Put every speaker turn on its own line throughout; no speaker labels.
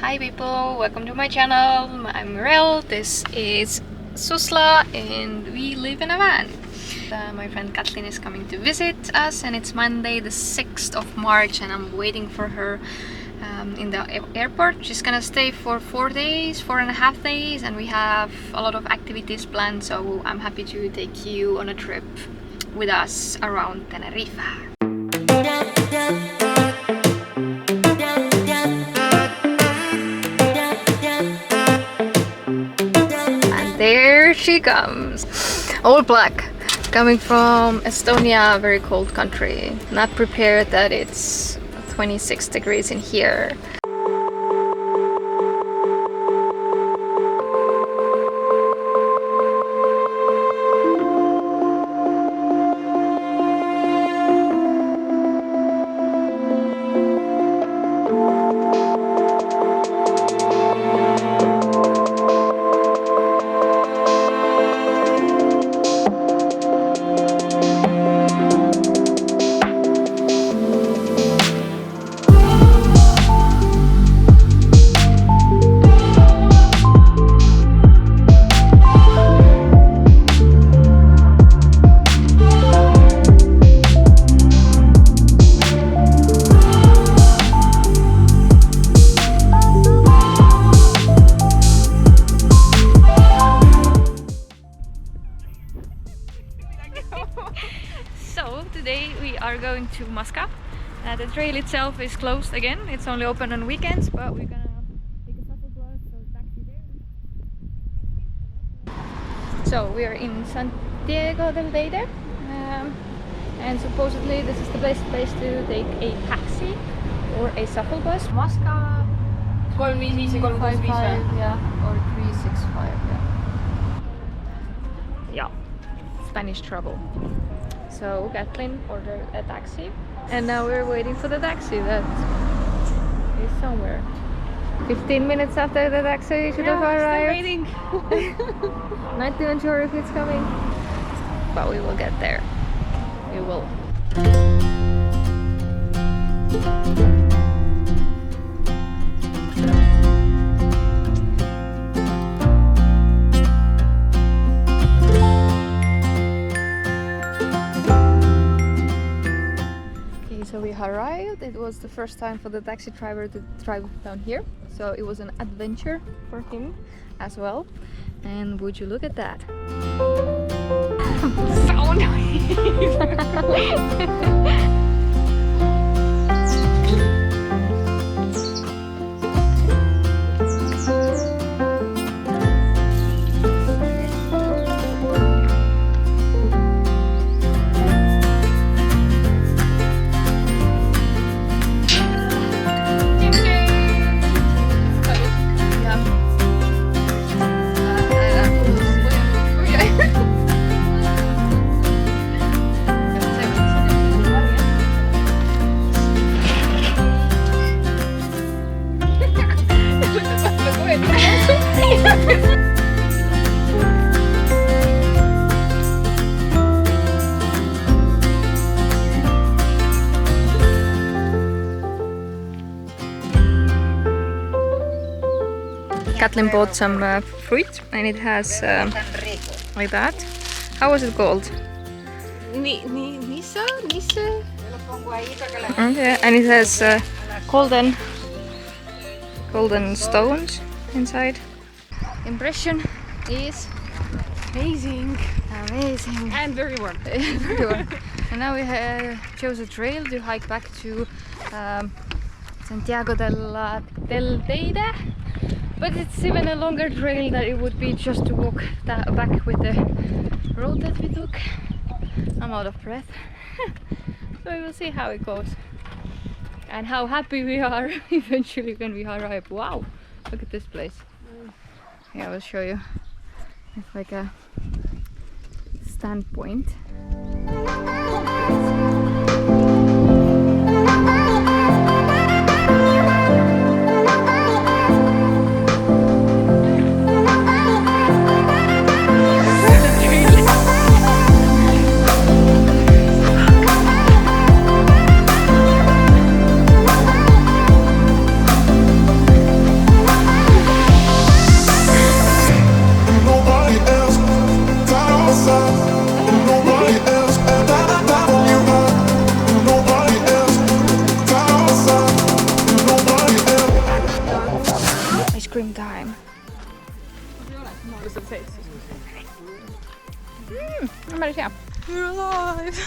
Hi people, welcome to my channel. I'm Mirel, this is Susla and we live in a van. My friend Kätlin is coming to visit us and it's Monday the 6th of March and I'm waiting for her in the airport. She's gonna stay for 4.5 days and we have a lot of activities planned, so I'm happy to take you on a trip with us around Tenerife. There she comes, all black, coming from Estonia, a very cold country. Not prepared that it's 26 degrees in here. So today we are going to Masca. The trail itself is closed again. It's only open on weekends, but we're gonna take a shuttle to us, so taxi there. So we are in Santiago del Teide, and supposedly this is the best place to take a taxi or a shuttle bus. Masca 355, yeah, or 365, yeah. Spanish trouble. So Kätlin ordered a taxi and now we're waiting for the taxi that is somewhere. 15 minutes after the taxi should have arrived. Still waiting. Not even sure if it's coming, but we will get there. We will. So we arrived. It was the first time for the taxi driver to drive down here, so it was an adventure for him as well. And would you look at that? So nice. Kätlin bought some fruit and it has like that. How was it called? Nisa? Okay, and it has golden stones inside. Impression is amazing. And very warm. Very warm. And now we chose a trail to hike back to Santiago del Teide. But it's even a longer trail than it would be just to walk back with the road that we took. I'm out of breath. So we will see how it goes. And how happy we are eventually when we arrive. Wow! Look at this place. Yeah, I will show you. It's like a standpoint. cream time. I'm ready to We're alive!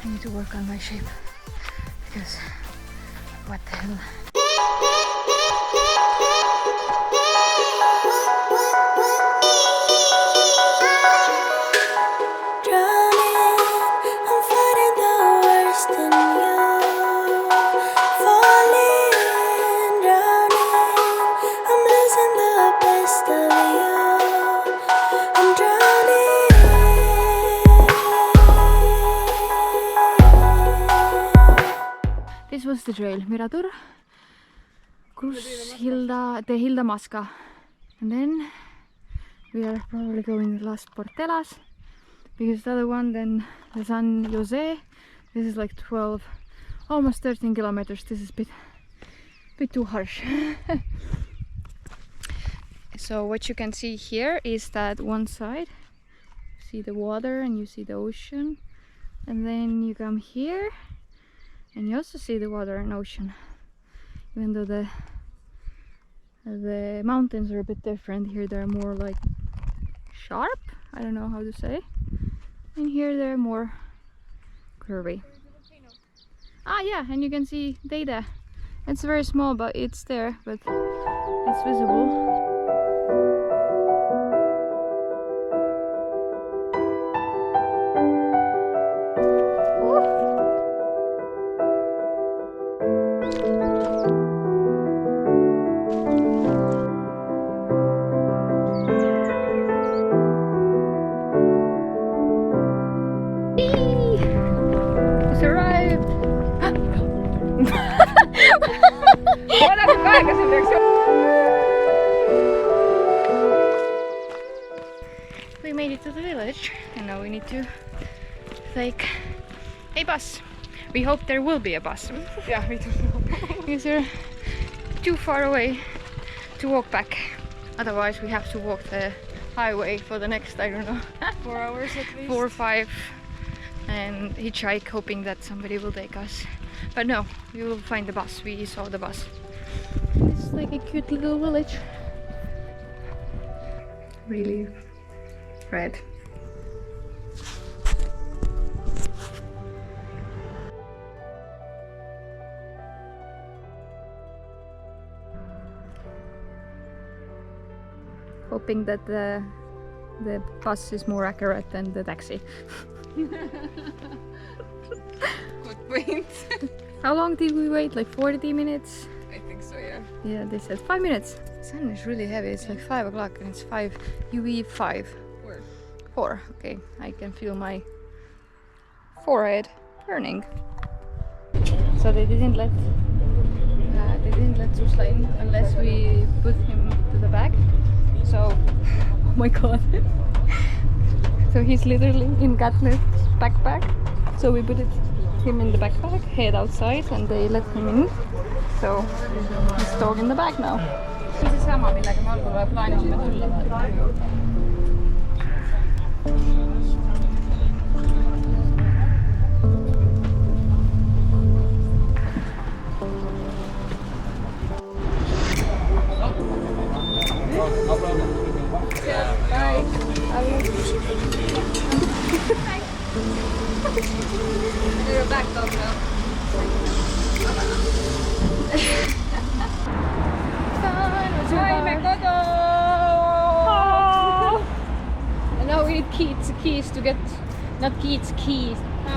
I need to work on my shape because what the hell. This was the trail, Mirador Cruz de Hilda Masca. And then we are probably going to Las Portelas because the other one, then the San Jose, this is like 12, almost 13 kilometers. This is a bit too harsh. So what you can see here is that one side, you see the water and you see the ocean, and then you come here and you also see the water and ocean, even though the mountains are a bit different. Here they're more like sharp, I don't know how to say, and here they're more curvy. Ah yeah, and you can see Teide. It's very small, but it's there, but it's visible. We made it to the village and now we need to take a bus. We hope there will be a bus.
Yeah, we don't know.
Because we're too far away to walk back. Otherwise we have to walk the highway for the next, I don't know,
4 hours at least.
4 or 5, and hitchhike hoping that somebody will take us. But no, we will find the bus. We saw the bus. It's like a cute little village. Really red. Hoping that the bus is more accurate than the taxi.
Good point.
How long did we wait? Like 40 minutes?
I think so, yeah.
Yeah, they said 5 minutes. The sun is really heavy. It's like 5 o'clock and it's 5 UV 5. 4. Okay, I can feel my forehead burning. So they didn't let Susla in unless we put him to the back. So, oh my god. So he's literally in Kätlin's backpack. So we put him in the backpack, head outside, and they let him in. So he's dog in the bag now.
See se sama, millega me algul plaanisime tulla.
Bye. You're a back dog now. And now we need keys to get, not keys. Keys. To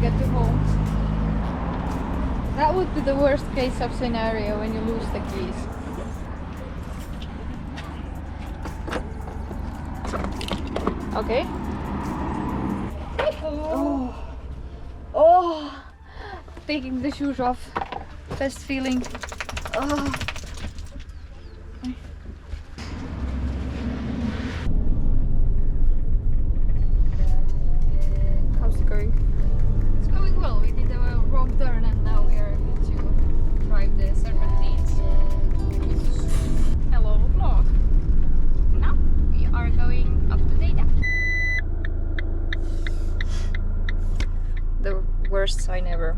get to home. That would be the worst case of scenario when you lose the keys. Okay. Oh, taking the shoes off. Best feeling. Oh. How's it going? It's going well. We did a wrong turn and now we are going to drive the serpentines. Hello vlog. Now we are going up to Teide. The worst sign ever.